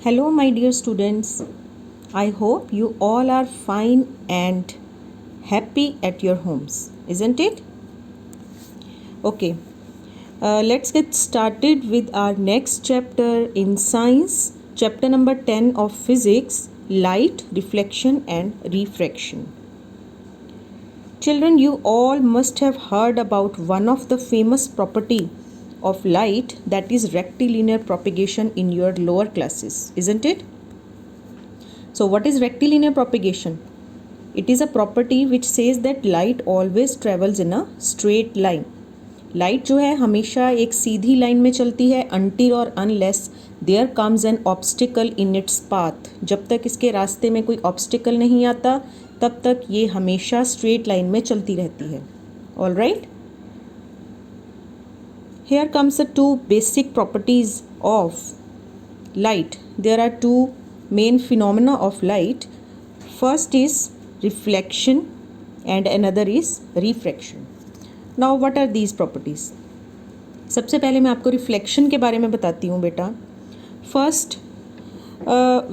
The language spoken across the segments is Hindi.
Hello, my dear students. I hope you all are fine and happy at your homes, isn't it? Okay, let's get started with our next chapter in science, chapter number 10 of physics, light, reflection and refraction. Children, you all must have heard about one of the famous property of light, that is rectilinear propagation, in your lower classes, isn't it? So what is rectilinear propagation? It is a property which says that light always travels in a straight line. Light जो है हमेशा एक सीधी लाइन में चलती है until और unless there comes an obstacle in its path. जब तक इसके रास्ते में कोई obstacle नहीं आता तब तक ये हमेशा straight line में चलती रहती है. All right? Here comes the two basic properties of light. There are two main phenomena of light. First is reflection and another is refraction. Now what are these properties? सबसे पहले मैं आपको रिफ्लेक्शन के बारे में बताती हूँ बेटा. First,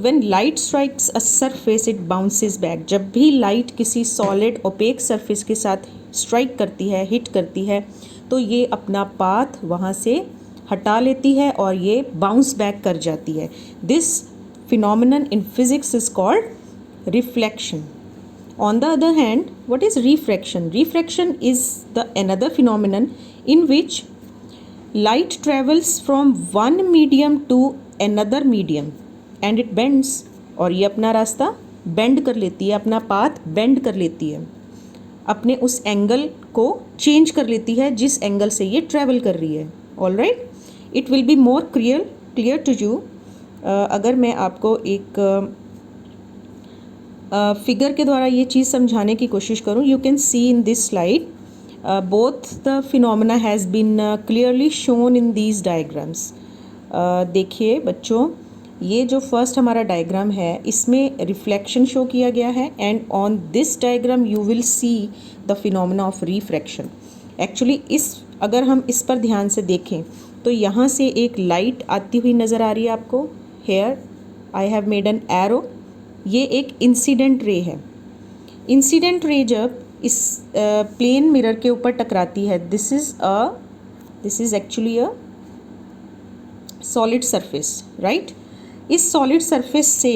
when light strikes a surface it bounces back. जब भी लाइट किसी सॉलिड ओपेक सरफेस के साथ स्ट्राइक करती है, हिट करती है, तो ये अपना पाथ वहाँ से हटा लेती है और ये बाउंस बैक कर जाती है. This phenomenon in physics is called reflection. On the other hand, what is refraction? Refraction is the another phenomenon in which light travels from one medium to another medium and it bends. और ये अपना रास्ता बेंड कर लेती है, अपना पाथ बेंड कर लेती है, अपने उस एंगल को चेंज कर लेती है जिस एंगल से ये ट्रैवल कर रही है. All right, it will be more clear to you अगर मैं आपको एक फिगर के द्वारा ये चीज़ समझाने की कोशिश करूँ. You can see in this slide both the phenomena has been clearly shown in these diagrams. देखिए बच्चों, ये जो फर्स्ट हमारा डायग्राम है इसमें रिफ्लेक्शन शो किया गया है and on this diagram you will see the phenomena of refraction. Actually अगर हम इस पर ध्यान से देखें तो यहाँ से एक लाइट आती हुई नज़र आ रही है आपको. Here I have made an arrow. ये एक इंसिडेंट रे है. इंसिडेंट रे जब इस प्लेन मिरर के ऊपर टकराती है, this is actually a solid surface, right. इस सॉलिड सरफेस से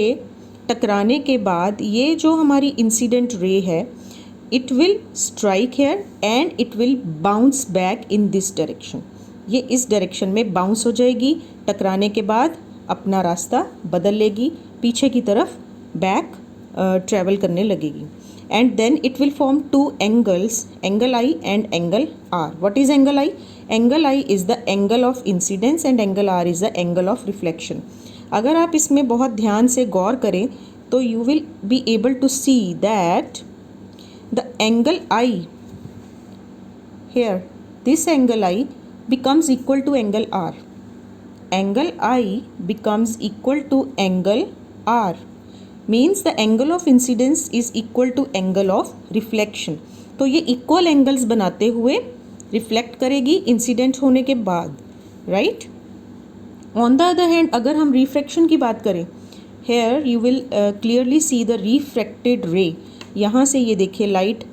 टकराने के बाद ये जो हमारी इंसिडेंट रे है, it will strike here and it will bounce back in this direction. ये इस डायरेक्शन में बाउंस हो जाएगी. टकराने के बाद अपना रास्ता बदल लेगी, पीछे की तरफ बैक ट्रैवल करने लगेगी. And then it will form two angles, angle I and angle R. What is angle I? Angle I is the angle of incidence and angle R is the angle of reflection. अगर आप इसमें बहुत ध्यान से गौर करें तो you will be able to see that the angle I here, this angle I becomes equal to angle R. Angle I becomes equal to angle R. Means the angle of incidence is equal to angle of reflection. तो ये equal angles बनाते हुए reflect करेगी इंसिडेंट होने के बाद, right? On the other hand, अगर हम refraction की बात करें, here you will clearly see the refracted ray. यहाँ से ये देखिए लाइट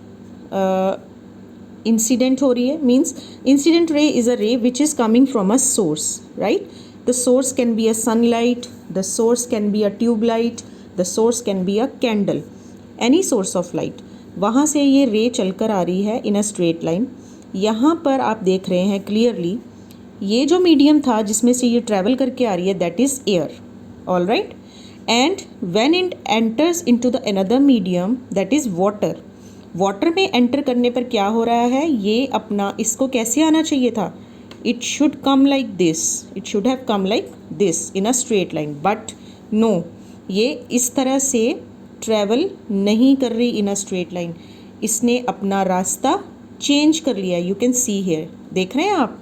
इंसिडेंट हो रही है. Means incident ray is a ray which is coming from a source, right. The source can be a sunlight, the source can be a tubelight, the source can be a candle, any source of light. वहाँ से ये रे चलकर आ रही है इन अ स्ट्रेट लाइन. यहाँ पर आप देख रहे हैं क्लियरली ये जो मीडियम था जिसमें से ये ट्रैवल करके आ रही है, that is air. All right. And when it enters into the another medium, that is water. Water में एंटर करने पर क्या हो रहा है, ये अपना इसको कैसे आना चाहिए था, it should come like this, it should have come like this in a straight line. But no, ये इस तरह से ट्रैवल नहीं कर रही इन अ स्ट्रेट लाइन. इसने अपना रास्ता चेंज कर लिया. यू कैन सी हियर, देख रहे हैं आप,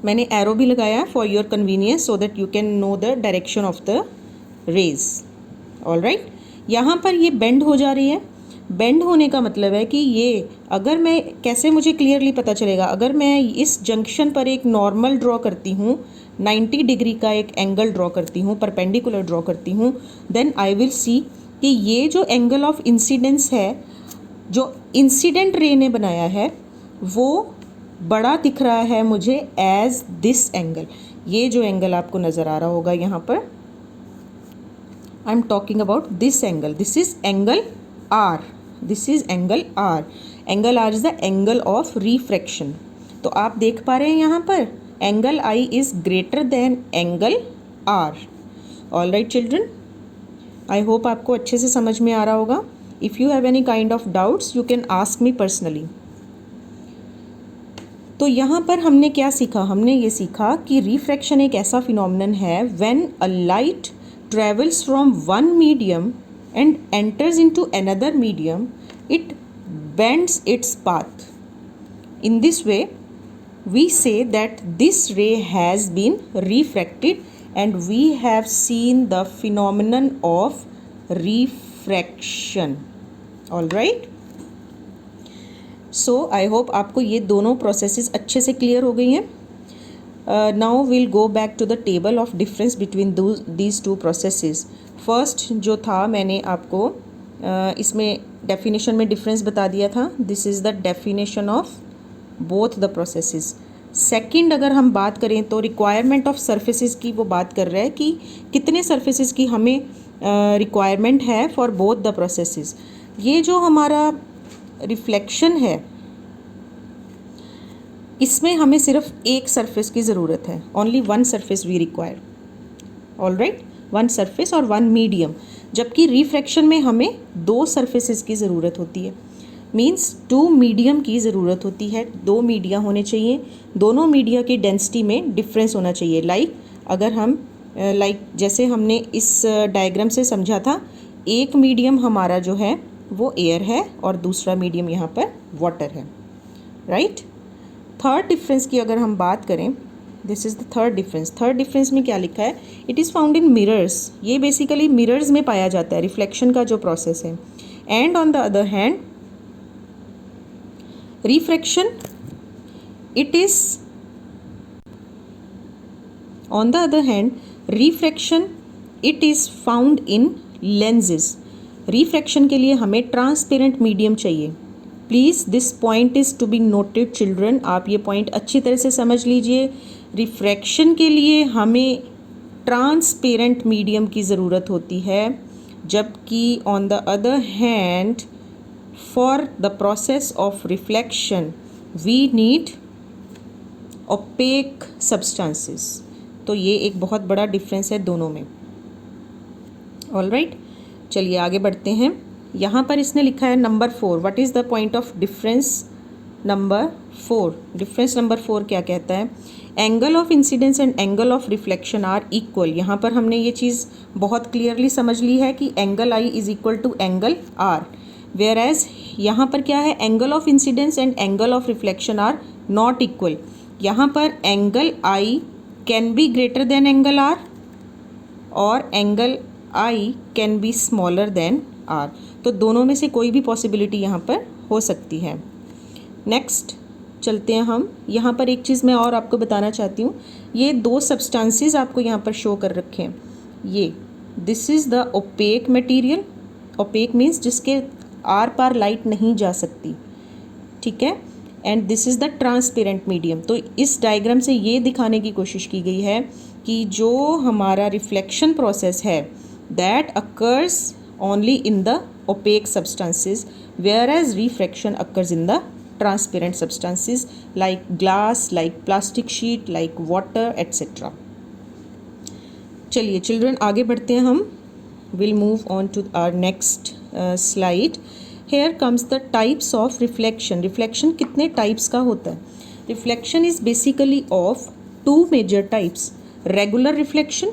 मैंने एरो भी लगाया है for your convenience so that you can know the direction of the rays. All right. यहाँ पर ये बेंड हो जा रही है. बेंड होने का मतलब है कि ये, अगर मैं कैसे मुझे क्लियरली पता चलेगा, अगर मैं इस जंक्शन पर एक नॉर्मल ड्रॉ करती हूँ 90 डिग्री का एक एंगल ड्रॉ करती हूँ, परपेंडिकुलर ड्रॉ करती हूँ, देन आई विल सी कि ये जो एंगल ऑफ इंसिडेंस है जो इंसिडेंट रे ने बनाया है वो बड़ा दिख रहा है मुझे एज दिस एंगल। ये जो एंगल आपको नज़र आ रहा होगा यहाँ पर, I am talking about this angle, this is angle R, this is angle R. Angle R is the angle of refraction. तो आप देख पा रहे हैं यहाँ पर angle I is greater than angle R. All right children, I hope आपको अच्छे से समझ में आ रहा होगा। If you have any kind of doubts you can ask me personally. तो यहाँ पर हमने क्या सीखा? हमने ये सीखा कि रिफ्रैक्शन एक ऐसा फिनोमिनन है when a light travels from one medium and enters into another medium, it bends its path. In this way we say that this ray has been refracted and we have seen the phenomenon of refraction. All right, so I hope आपको ये दोनों processes अच्छे से clear हो गई हैं। Now we'll go back to the table of difference between these two processes. First जो था मैंने आपको इसमें definition में difference बता दिया था। This is the definition of both the processes. Second अगर हम बात करें तो रिक्वायरमेंट ऑफ सरफेसेस की वो बात कर रहा है कि कितने सरफेसेस की हमें रिक्वायरमेंट है फॉर बोथ द प्रोसेसेस। ये जो हमारा रिफ्लेक्शन है इसमें हमें सिर्फ एक सरफेस की ज़रूरत है, only one surface we require. All right, one surface और वन मीडियम, जबकि रिफ्रैक्शन में हमें दो सरफेसेस की ज़रूरत होती है, मीन्स टू मीडियम की ज़रूरत होती है। दो मीडिया होने चाहिए, दोनों मीडिया की डेंसिटी में डिफरेंस होना चाहिए। लाइक अगर हम जैसे हमने इस डायग्राम से समझा था, एक मीडियम हमारा जो है वो एयर है और दूसरा मीडियम यहाँ पर वाटर है। राइट, थर्ड डिफरेंस की अगर हम बात करें, this is the third difference. Third difference में क्या लिखा है? It is found in mirrors. ये बेसिकली मिरर्स में पाया जाता है, रिफ्लेक्शन का जो प्रोसेस है। And on the other hand refraction, it is on the other hand refraction it is found in lenses। refraction के लिए हमें ट्रांसपेरेंट मीडियम चाहिए। Please this point is to be noted children, आप ये पॉइंट अच्छी तरह से समझ लीजिए। रिफ्रैक्शन के लिए हमें ट्रांसपेरेंट मीडियम की ज़रूरत होती है, जबकि on the other hand for the process of reflection we need opaque substances। तो ये एक बहुत बड़ा डिफरेंस है दोनों में। ऑल राइट, चलिए आगे बढ़ते हैं। यहाँ पर इसने लिखा है number 4, what is the point of difference number 4। Difference number 4 क्या कहता है? Angle of incidence and angle of reflection are equal. यहाँ पर हमने ये चीज़ बहुत क्लियरली समझ ली है कि angle I is equal to angle R, whereas यहाँ पर क्या है? Angle of incidence and angle of reflection are not equal. यहाँ पर angle I can be greater than angle R और angle I can be smaller than R. तो दोनों में से कोई भी पॉसिबिलिटी यहाँ पर हो सकती है। नेक्स्ट चलते हैं हम। यहाँ पर एक चीज़ मैं और आपको बताना चाहती हूँ, ये दो सब्सटेंसेस आपको यहाँ पर शो कर रखे हैं। ये this is the opaque material. Opaque means जिसके आर पार लाइट नहीं जा सकती, ठीक है। And this is the transparent medium. तो इस डायग्राम से ये दिखाने की कोशिश की गई है कि जो हमारा रिफ्लेक्शन प्रोसेस है that occurs only in the opaque substances, whereas refraction occurs in the transparent substances like glass, like plastic sheet, like water etcetera. चलिए चिल्ड्रन आगे बढ़ते हैं हम। Will move on to our next slide. Here comes the types of reflection. Reflection कितने टाइप्स का होता है? Reflection is basically of two major types, regular reflection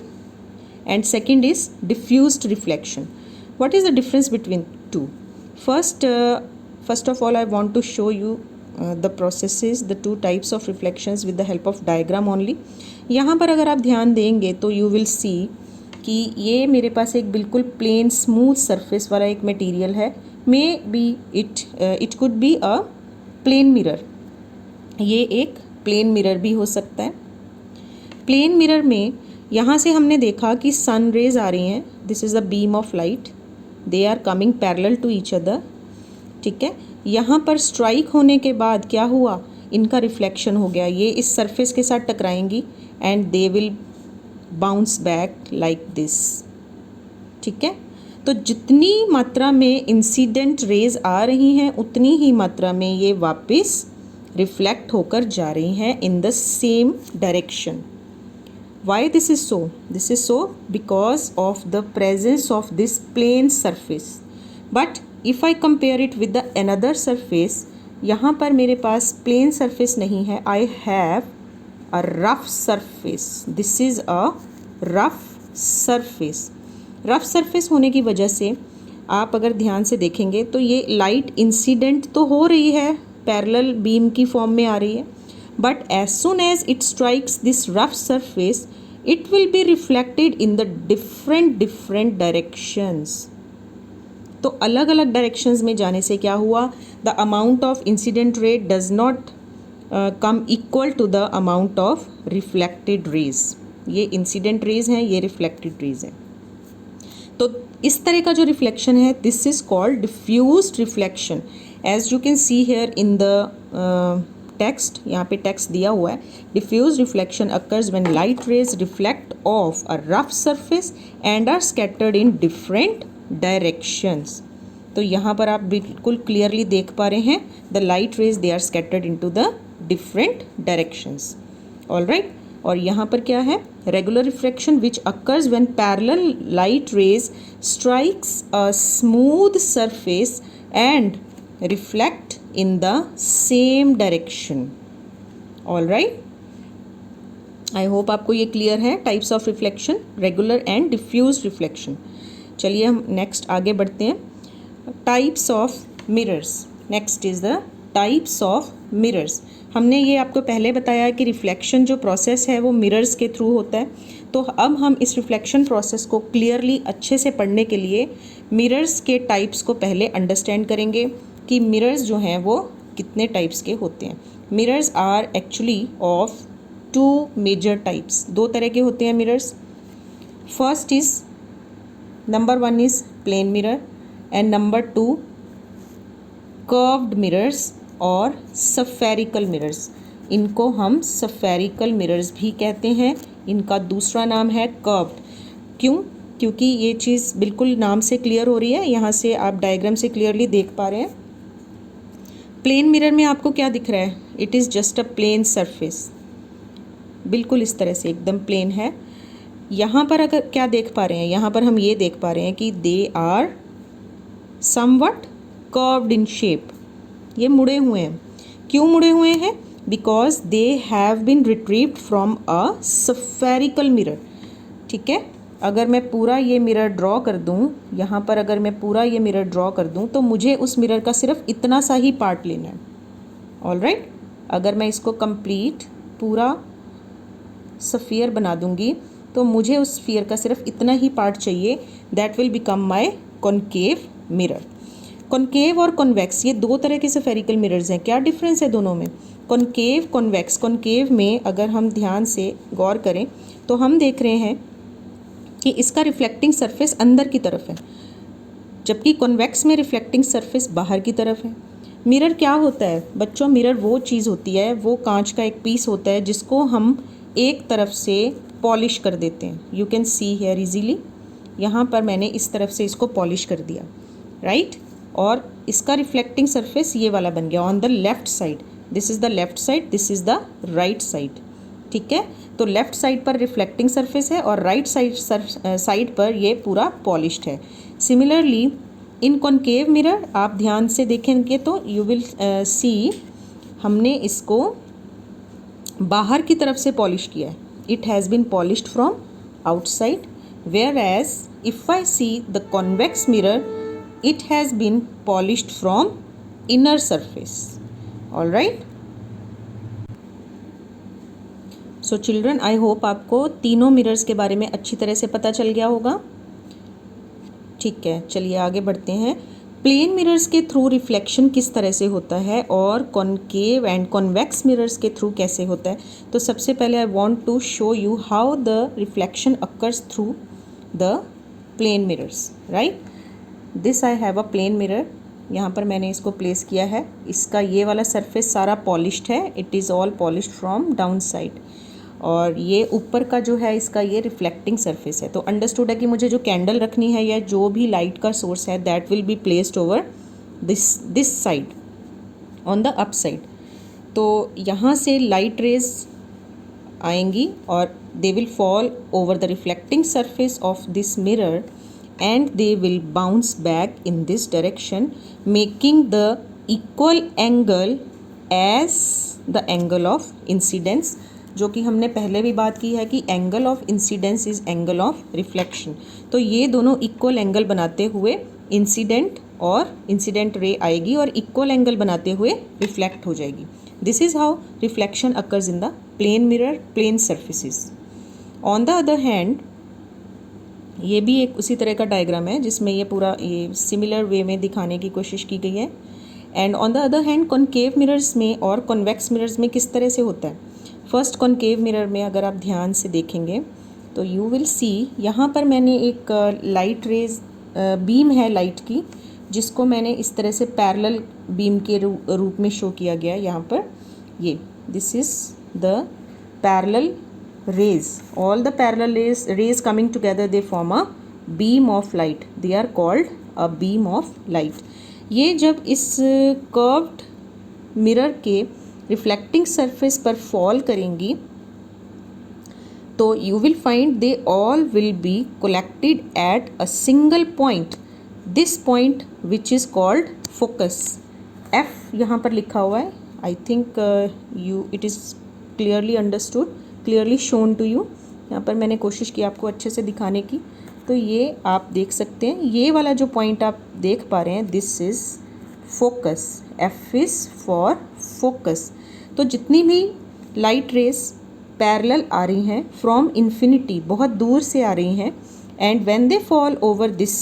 and second is diffused reflection. What is the difference between two? First of all I want to show you the processes, the two types of reflections with the help of diagram only। यहाँ पर अगर आप ध्यान देंगे तो you will see कि ये मेरे पास एक बिल्कुल प्लेन स्मूथ सरफेस वाला एक मटेरियल है। May be it could be a plane mirror. ये एक प्लेन मिरर भी हो सकता है। प्लेन मिरर में यहाँ से हमने देखा कि सन रेज आ रही हैं, this is the beam of light, they are coming parallel to each other, ठीक है। यहाँ पर स्ट्राइक होने के बाद क्या हुआ, इनका रिफ्लेक्शन हो गया, ये इस सरफेस के साथ टकराएंगी and they will bounce back like this, ठीक है। तो जितनी मात्रा में इंसिडेंट रेज आ रही हैं उतनी ही मात्रा में ये वापस रिफ्लेक्ट होकर जा रही हैं in the same direction. Why this is so? This is so because of the presence of this plane surface. But if I compare it with the another surface, यहाँ पर मेरे पास प्लेन सरफेस नहीं है, I have a rough surface, this is a rough surface. Rough surface होने की वजह से आप अगर ध्यान से देखेंगे तो ये लाइट इंसिडेंट तो हो रही है, पैरेलल बीम की फॉर्म में आ रही है, but as soon as it strikes this rough surface it will be reflected in the different directions. तो अलग अलग डायरेक्शंस में जाने से क्या हुआ, the amount of incident ray does not come equal to the amount of reflected rays. ये इंसिडेंट रेज हैं, ये रिफ्लेक्टेड रेज हैं। तो इस तरह का जो रिफ्लेक्शन है this is called diffused reflection. As you can see here in the text, यहाँ पे टेक्स्ट दिया हुआ है, diffused reflection occurs when light rays reflect off a rough surface and are scattered in different directions. तो यहाँ पर आप बिल्कुल क्लियरली देख पा रहे हैं, the light rays they are scattered into the different directions, alright. और यहाँ पर क्या है, regular refraction which occurs when parallel light rays strikes a smooth surface and reflect in the same direction, alright. I hope आपको ये क्लियर है, types of reflection, regular and diffuse reflection. चलिए हम नेक्स्ट आगे बढ़ते हैं, types of mirrors. Next is the types of mirrors. हमने ये आपको पहले बताया कि रिफ्लेक्शन जो प्रोसेस है वो मिरर्स के थ्रू होता है। तो अब हम इस रिफ्लेक्शन प्रोसेस को क्लियरली अच्छे से पढ़ने के लिए मिरर्स के टाइप्स को पहले अंडरस्टैंड करेंगे कि मिरर्स जो हैं वो कितने टाइप्स के होते हैं। Mirrors are actually of two major types, दो तरह के होते हैं mirrors. First is, number one is plane mirror and number two curved mirrors और सफेरिकल मिरर्स। इनको हम सफेरिकल मिरर्स भी कहते हैं, इनका दूसरा नाम है कर्व्ड। क्यों? क्योंकि ये चीज़ बिल्कुल नाम से क्लियर हो रही है, यहाँ से आप डायग्राम से क्लियरली देख पा रहे हैं। प्लेन मिरर में आपको क्या दिख रहा है, it is just a plane surface, बिल्कुल इस तरह से एकदम प्लेन है। यहाँ पर अगर क्या देख पा रहे हैं, यहाँ पर हम ये देख पा रहे हैं कि they are somewhat curved in shape, ये मुड़े हुए हैं। क्यों मुड़े हुए हैं? Because they have been retrieved from a spherical mirror, ठीक है। अगर मैं पूरा ये मिरर ड्रॉ कर दूँ, यहाँ पर अगर मैं पूरा ये मिरर ड्रॉ कर दूँ तो मुझे उस मिरर का सिर्फ इतना सा ही पार्ट लेना है, ऑलराइट। अगर मैं इसको कंप्लीट पूरा स्फीयर बना दूँगी तो मुझे उस स्फीयर का सिर्फ इतना ही पार्ट चाहिए, that will become my concave mirror. Concave और कॉन्वेक्स ये दो तरह के स्फेरिकल मिरर्स हैं। क्या डिफरेंस है दोनों में? Concave, convex. कॉनकेव में अगर हम ध्यान से गौर करें तो हम देख रहे हैं कि इसका रिफ्लेक्टिंग सरफेस अंदर की तरफ है, जबकि कॉन्वेक्स में रिफ्लेक्टिंग सरफेस बाहर की तरफ है। मिरर क्या होता है बच्चों? मिरर वो चीज़ होती है, वो कांच का एक पीस होता है जिसको हम एक तरफ से पॉलिश कर देते हैं। You can see here easily, यहाँ पर मैंने इस तरफ से इसको पॉलिश कर दिया, राइट। और इसका रिफ्लेक्टिंग सरफेस ये वाला बन गया on the left side. This is the left side, this is the right side, ठीक है। तो लेफ्ट साइड पर रिफ्लेक्टिंग सरफेस है और राइट साइड पर ये पूरा पॉलिश्ड है। सिमिलरली इन कॉनकेव मिरर आप ध्यान से देखेंगे तो यू विल सी हमने इसको बाहर की तरफ से पॉलिश किया है, it has been polished from outside, whereas if I see the convex mirror it has been polished from inner surface, all right. So children, I hope आपको तीनों मिरर्स के बारे में अच्छी तरह से पता चल गया होगा, ठीक है। चलिए आगे बढ़ते हैं। प्लेन मिरर्स के थ्रू रिफ्लेक्शन किस तरह से होता है और कॉनकेव एंड कॉन्वेक्स मिरर्स के थ्रू कैसे होता है। तो सबसे पहले I want to show you how the reflection occurs through the plane mirrors, right. This I have a plane mirror, यहाँ पर मैंने इसको प्लेस किया है। इसका ये वाला सरफेस सारा पॉलिश्ड है, it is all polished from down side, और ये ऊपर का जो है इसका ये रिफ्लेक्टिंग सरफेस है। तो अंडरस्टूड है कि मुझे जो कैंडल रखनी है या जो भी लाइट का सोर्स है that will be placed over this side on the up side. तो यहाँ से लाइट रेज आएंगी और they will fall over the reflecting surface of this mirror and they will bounce back in this direction, making the equal angle as the angle of incidence, जो कि हमने पहले भी बात की है कि angle of incidence is angle of reflection. तो ये दोनों इक्वल एंगल बनाते हुए इंसिडेंट और इंसिडेंट रे आएगी और इक्वल एंगल बनाते हुए रिफ्लेक्ट हो जाएगी। This is how reflection occurs in the plane mirror, plane surfaces. On the other hand, ये भी एक उसी तरह का डायग्राम है जिसमें ये पूरा ये सिमिलर वे में दिखाने की कोशिश की गई है। And on the other hand concave mirrors में और कॉन्वेक्स मिरर्स में किस तरह से होता है। फर्स्ट कॉनकेव मिरर में अगर आप ध्यान से देखेंगे तो यू विल सी, यहाँ पर मैंने एक लाइट रेज बीम है लाइट की, जिसको मैंने इस तरह से पैरेलल बीम के रूप में शो किया गया है। यहाँ पर ये this is the parallel rays, all the parallel rays coming together they form a beam of light, they are called a beam of light। ये जब इस curved mirror के reflecting surface पर fall करेंगी तो you will find they all will be collected at a single point, this point which is called focus। F यहाँ पर लिखा हुआ है, I think it is clearly understood, clearly shown to you. यहाँ पर मैंने कोशिश की आपको अच्छे से दिखाने की। तो ये आप देख सकते हैं, ये वाला जो पॉइंट आप देख पा रहे हैं this is focus, F is for focus. तो जितनी भी लाइट रेस पैरेलल आ रही हैं फ्रॉम इन्फिनिटी, बहुत दूर से आ रही हैं, and when they fall over this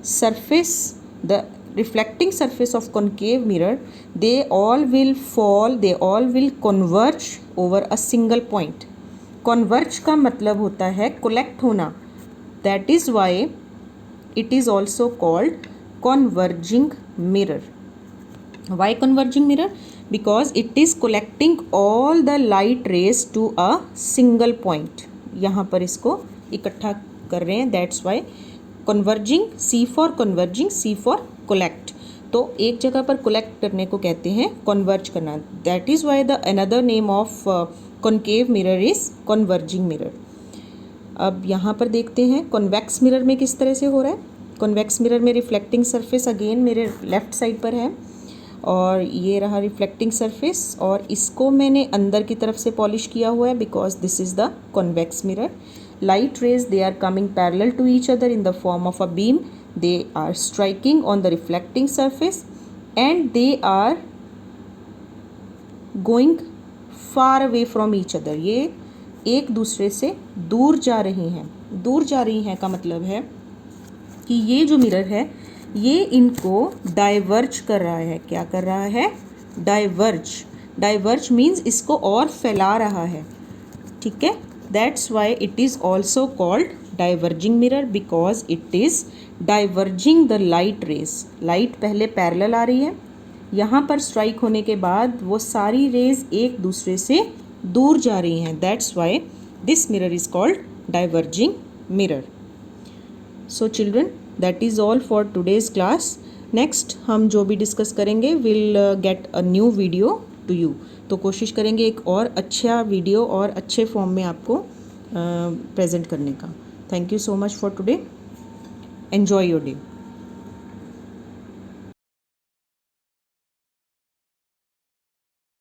surface, the reflecting surface of concave mirror, they all will fall, they all will converge over a single point। converge का मतलब होता है collect होना, that is why it is also called converging mirror। why converging mirror? because it is collecting all the light rays to a single point। यहाँ पर इसको इकट्ठा कर रहे हैं, that's why converging, C for converging, C for collect। तो एक जगह पर कलेक्ट करने को कहते हैं कन्वर्ज करना, that is why the another name of concave mirror is converging mirror. अब यहाँ पर देखते हैं कॉन्वेक्स मिरर में किस तरह से हो रहा है। कॉन्वेक्स मिरर में रिफ्लेक्टिंग सरफेस अगेन मेरे लेफ़्ट साइड पर है, और ये रहा रिफ्लेक्टिंग सरफेस, और इसको मैंने अंदर की तरफ से पॉलिश किया हुआ है because this is the convex mirror. Light rays they are coming parallel to each other in the form of a beam, they are striking on the reflecting surface and they are going far away from each other। ये एक दूसरे से दूर जा रही हैं। दूर जा रही हैं का मतलब है कि ये जो मिरर है ये इनको डाइवर्ज कर रहा है। क्या कर रहा है? डाइवर्ज। डाइवर्ज मीन्स इसको और फैला रहा है, ठीक है। That's why it is also called diverging mirror because it is diverging the light raise. Light पहले पैरेलल आ रही है, यहाँ पर स्ट्राइक होने के बाद वो सारी रेज एक दूसरे से दूर जा रही हैं, that's why this mirror is called diverging mirror. So children, that is all for today's class. Next हम जो भी डिस्कस करेंगे will get a new video to you. तो कोशिश करेंगे एक और अच्छा वीडियो और अच्छे फॉर्म में आपको प्रेजेंट करने का। Thank you so much for today. Enjoy your day.